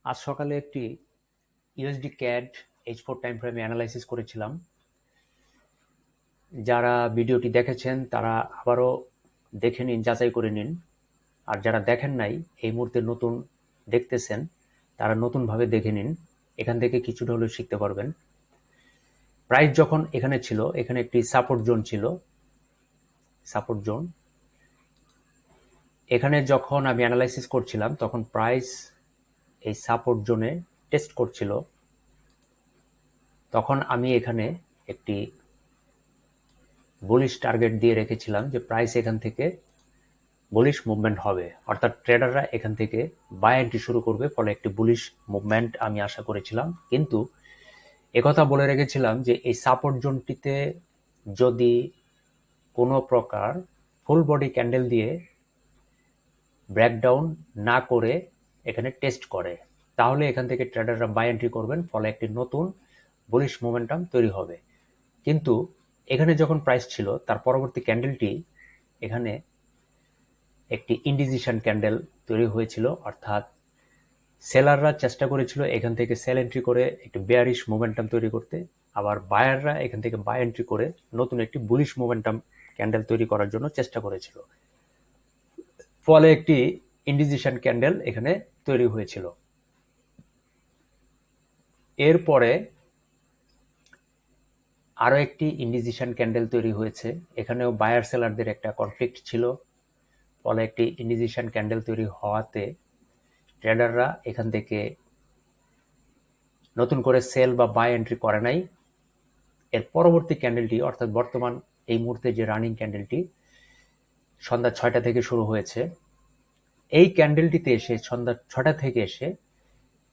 আজ সকালে একটি ইউএসডি ক্যাড H4 টাইম ফ্রেমে অ্যানালাইসিস করেছিলাম। যারা ভিডিওটি দেখেছেন তারা আবারও দেখে নিন, যাচাই করে নিন। আর যারা দেখেন নাই, এই মুহূর্তে নতুন দেখতেছেন, তারা নতুনভাবে দেখে নিন। এখান থেকে কিছুটা হলেও শিখতে পারবেন। প্রাইস যখন এখানে ছিল, এখানে একটি সাপোর্ট জোন ছিল, সাপোর্ট জোন। এখানে যখন আমি অ্যানালাইসিস করছিলাম তখন প্রাইস এই সাপোর্ট জোনে টেস্ট করছিল। তখন আমি এখানে একটি বুলিশ টার্গেট দিয়ে রেখেছিলাম যে প্রাইস এখান থেকে বুলিশ মুভমেন্ট হবে, অর্থাৎ ট্রেডাররা এখান থেকে বাই এন্ট্রি শুরু করবে, ফলে একটি বুলিশ মুভমেন্ট আমি আশা করেছিলাম। কিন্তু একথা বলে রেখেছিলাম যে এই সাপোর্ট জোনটিতে যদি কোনো প্রকার ফুল বডি ক্যান্ডেল দিয়ে ব্রেকডাউন না করে এখানে টেস্ট করে, তাহলে এখান থেকে ট্রেডাররা বাই এন্ট্রি করবেন, ফলে একটি নতুন বুলিশ মোমেন্টাম তৈরি হবে। কিন্তু এখানে যখন প্রাইস ছিল, তার পরবর্তী ক্যান্ডেলটি এখানে একটি ইনডিসিশন ক্যান্ডেল তৈরি হয়েছিল, অর্থাৎ সেলাররা চেষ্টা করেছিল এখান থেকে সেল এন্ট্রি করে একটি বেয়ারিশ মোমেন্টাম তৈরি করতে, আবার বায়াররা এখান থেকে বাই এন্ট্রি করে নতুন একটি বুলিশ মোমেন্টাম ক্যান্ডেল তৈরি করার জন্য চেষ্টা করেছিল। ফলে একটি ইনডিসিশন ক্যান্ডেল এখানে তৈরি হয়েছিল। এরপরে আরও একটি ইনডিসিশন ক্যান্ডেল তৈরি হয়েছে। এখানেও বায়ার সেলারদের একটা কনফ্লিক্ট ছিল, ফলে একটি ইনডিসিশন ক্যান্ডেল তৈরি হওয়াতে ট্রেডাররা এখান থেকে নতুন করে সেল বা বাই এন্ট্রি করে নাই। এর পরবর্তী ক্যান্ডেলটি, অর্থাৎ বর্তমান এই মুহূর্তে যে রানিং ক্যান্ডেলটি সন্ধ্যা 6টা থেকে শুরু হয়েছে, এই ক্যান্ডেলটিতে এসে সন্ধ্যা 6টা থেকে এসে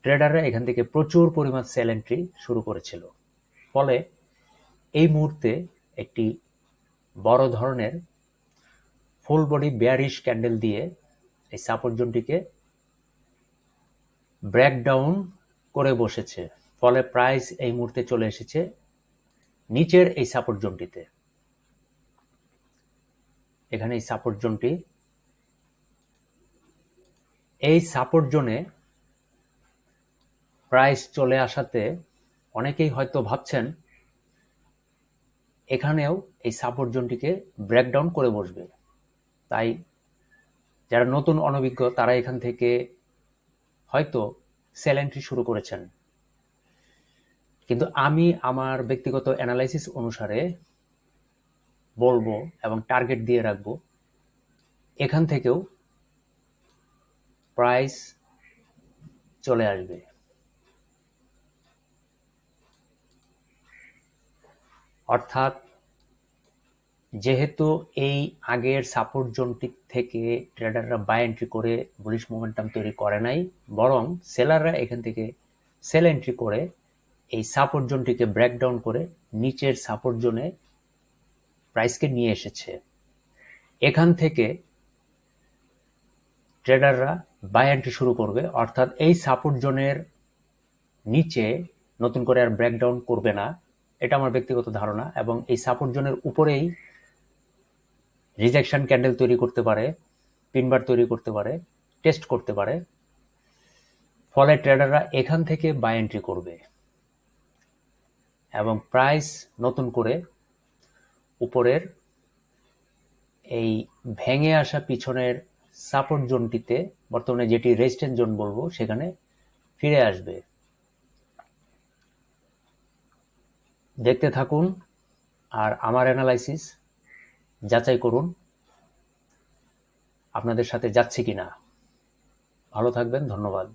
ট্রেডাররা এখান থেকে প্রচুর পরিমাণ সেল এন্ট্রি শুরু করেছিল। ফলে এই মুহূর্তে একটি বড় ধরনের ফুল বডি বেয়ারিশ ক্যান্ডেল দিয়ে এই সাপোর্ট জোনটিকে ব্রেকডাউন করে বসেছে। ফলে প্রাইস এই মুহূর্তে চলে এসেছে নিচের এই সাপোর্ট জোনটিতে। এখানে এই সাপোর্ট জোনটি, এই সাপোর্ট জোনে প্রাইস চলে আসাতে অনেকেই হয়তো ভাবছেন এখানেও এই সাপোর্ট জোনটিকে ব্রেকডাউন করে বসবে। তাই যারা নতুন অনভিজ্ঞ তারা এখান থেকে হয়তো সেল এন্ট্রি শুরু করেছেন। কিন্তু আমি আমার ব্যক্তিগত অ্যানালাইসিস অনুসারে বলবো এবং টার্গেট দিয়ে রাখবো, এখান থেকেও প্রাইস চলে আসবে। অর্থাৎ যেহেতু এই আগের সাপোর্ট জোনটি থেকে ট্রেডাররা বাই এন্ট্রি করে বুলিশ মোমেন্টাম তৈরি করে নাই, বরং সেলাররা এখান থেকে সেল এন্ট্রি করে এই সাপোর্ট জোনটিকে ব্রেকডাউন করে নিচের সাপোর্ট জোনে প্রাইসকে নিয়ে এসেছে। এখান থেকে ট্রেডাররা বাই এন্ট্রি শুরু করবে, অর্থাৎ এই সাপোর্ট জোনের নিচে নতুন করে আর ব্রেকডাউন করবে না, এটা আমার ব্যক্তিগত ধারণা। এবং এই সাপোর্ট জোনের উপরেই রিজেকশন ক্যান্ডেল তৈরি করতে পারে, পিনবার তৈরি করতে পারে, টেস্ট করতে পারে। ফলে ট্রেডাররা এখান থেকে বাই এন্ট্রি করবে এবং প্রাইস নতুন করে উপরের এই ভেঙে আসা পিছনের সাপোর্ট জোনটিতে, বর্তমানে যেটি রেজিস্ট্যান্স জোন বলবো, সেখানে ফিরে আসবে। দেখতে থাকুন আর আমার অ্যানালাইসিস যাচাই করুন আপনাদের সাথে যাচ্ছে কিনা। ভালো থাকবেন, ধন্যবাদ।